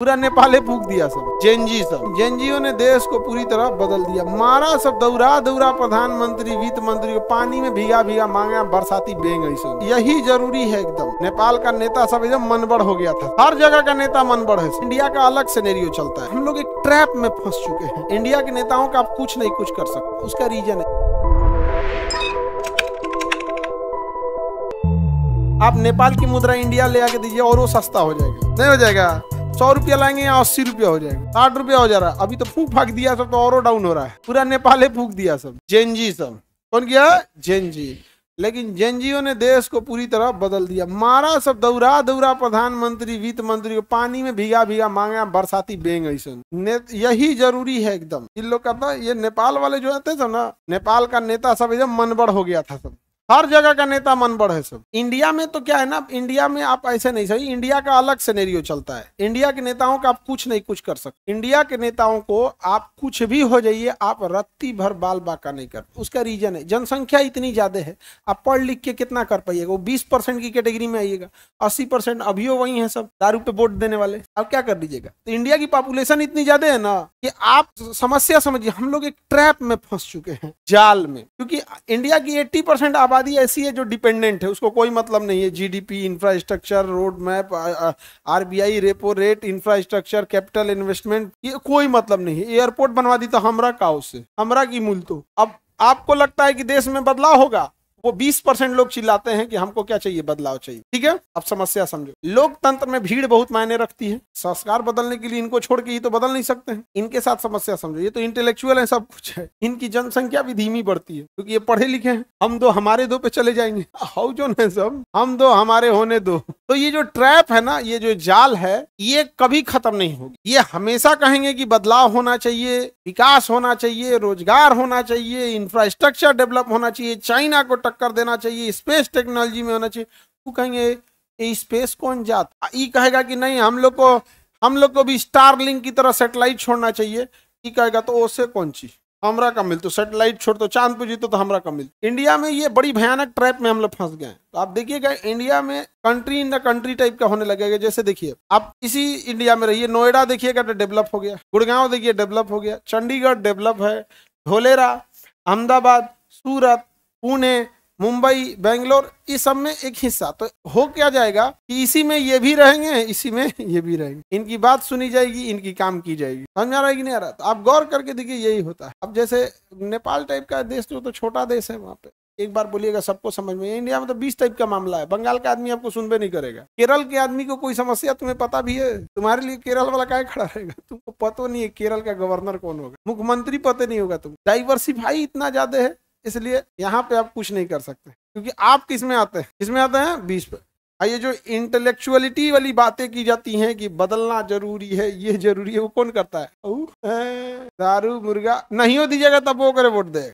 पूरा नेपाले फूक दिया सब। जेनजी सब जेनजियों ने देश को पूरी तरह बदल दिया, मारा सब दौरा दौरा प्रधानमंत्री वित्त मंत्री को पानी में भीगा भीगा मांगा बरसाती बेंग ऐसे। यही जरूरी है एकदम। नेपाल का नेता सब एकदम मनबड़ हो गया था, हर जगह का नेता मनबड़ है। इंडिया का अलग सिनेरियो चलता है, हम लोग एक ट्रैप में फंस चुके हैं। इंडिया के नेताओं का आप कुछ नहीं कुछ कर सकते, उसका रीजन है आप नेपाल की मुद्रा इंडिया ले आके दीजिए और वो सस्ता हो जाएगा। नहीं हो जाएगा, 100 रुपया लाएंगे या 80 रुपया हो जाएगा, 60 रुपया हो जा रहा है। अभी तो फूक फाक दिया सब, तो और डाउन हो रहा है। पूरा नेपाले फूक दिया सब। जेनजी सब कौन किया? जेनजी। लेकिन जेनजियों ने देश को पूरी तरह बदल दिया, मारा सब दौरा दौरा प्रधानमंत्री वित्त मंत्री को पानी में भीगा भीगा मांगा बरसाती बेंग ऐसे। यही जरूरी है एकदम। इन लोग कहता ये नेपाल वाले जो आते थे ना, नेपाल का नेता सब एकदम मनबड़ हो गया था सब, हर जगह का नेता मनबड़ है सब। इंडिया में तो क्या है ना, इंडिया में आप ऐसे नहीं सही, इंडिया का अलग सिनेरियो चलता है। इंडिया के नेताओं का आप कुछ नहीं कुछ कर सकते। इंडिया के नेताओं को आप कुछ भी हो जाइए, आप रत्ती भर बाल बाका नहीं कर। उसका रीजन है जनसंख्या इतनी ज्यादा है, आप पढ़ लिख के कितना कर पाइएगा? वो 20% की कैटेगरी में आइएगा, 80% अभी वही है सब दारू पे वोट देने वाले। आप क्या कर दीजिएगा? तो इंडिया की पॉपुलेशन इतनी ज्यादा है ना कि आप समस्या समझिए, हम लोग एक ट्रैप में फंस चुके हैं, जाल में। क्योंकि इंडिया की 80% आबादी ऐसी है जो डिपेंडेंट है, उसको कोई मतलब नहीं है GDP, infrastructure, road map, RBI repo rate, infrastructure, capital investment, ये कोई मतलब नहीं है। एयरपोर्ट बनवा दी तो हमरा का, उससे हमरा की मूल। तो अब आपको लगता है कि देश में बदलाव होगा, वो 20% लोग चिल्लाते हैं कि हमको क्या चाहिए, बदलाव चाहिए। ठीक है, अब समस्या समझो। लोकतंत्र में भीड़ बहुत मायने रखती है। संस्कार बदलने के लिए इनको छोड़ के ये तो बदल नहीं सकते हैं। इनके साथ समस्या समझो, ये तो इंटेलेक्चुअल है, सब कुछ है। इनकी जनसंख्या भी धीमी बढ़ती है क्योंकि ये पढ़े लिखे हैं। हम दो हमारे दो पे चले जाएंगे, हाउ जो है सब, हम दो हमारे होने दो। तो ये जो ट्रैप है ना, ये जो जाल है, ये कभी खत्म नहीं होगी। ये हमेशा कहेंगे कि बदलाव होना चाहिए, विकास होना चाहिए, रोजगार होना चाहिए, इंफ्रास्ट्रक्चर डेवलप होना चाहिए, चाइना को टक्कर देना चाहिए, स्पेस टेक्नोलॉजी में होना चाहिए। वो कहेंगे ये स्पेस कौन जाता, ये कहेगा कि नहीं हम लोग को भी स्टारलिंक की तरह सैटेलाइट छोड़ना चाहिए। ये कहेगा तो उससे कौन चीज हमरा का मिल, तो सैटेलाइट छोड़, तो चांद पे जीतो तो हमरा का मिल। इंडिया में ये बड़ी भयानक ट्रैप में हम लोग फंस गए हैं। तो आप देखिएगा इंडिया में country in the country type का होने लगेगा। जैसे देखिए आप इसी इंडिया में रहिए, नोएडा देखिएगा तो डेवलप हो गया, गुड़गांव देखिए डेवलप हो गया, चंडीगढ़ डेवलप है, धोलेरा, अहमदाबाद, सूरत, पुणे, मुंबई, बेंगलोर, इस सब में एक हिस्सा। तो हो क्या जाएगा कि इसी में ये भी रहेंगे, इसी में ये भी रहेंगे, इनकी बात सुनी जाएगी, इनकी काम की जाएगी। समझ आ रहा है कि नहीं आ रहा? तो आप गौर करके देखिए यही होता है। अब जैसे नेपाल टाइप का देश तो छोटा देश है, वहां पे एक बार बोलिएगा सबको समझ में। इंडिया में तो 20 टाइप का मामला है। बंगाल का आदमी आपको सुनबे नहीं करेगा, केरल के आदमी को कोई समस्या तुम्हें पता भी है? तुम्हारे लिए केरल वाला क्या खड़ा रहेगा? तुमको पता नहीं है केरल का गवर्नर कौन होगा, मुख्यमंत्री पता नहीं होगा। तुम डाइवर्सिफाई इतना ज्यादा है, इसलिए यहाँ पे आप कुछ नहीं कर सकते। क्योंकि आप किस में आते हैं, किस में आते हैं? 20 पे। ये जो इंटेलेक्चुअलिटी वाली बातें की जाती हैं कि बदलना जरूरी है, ये जरूरी है, वो कौन करता है? दारू मुर्गा नहीं हो दीजिएगा तब वो करे वोट देगा।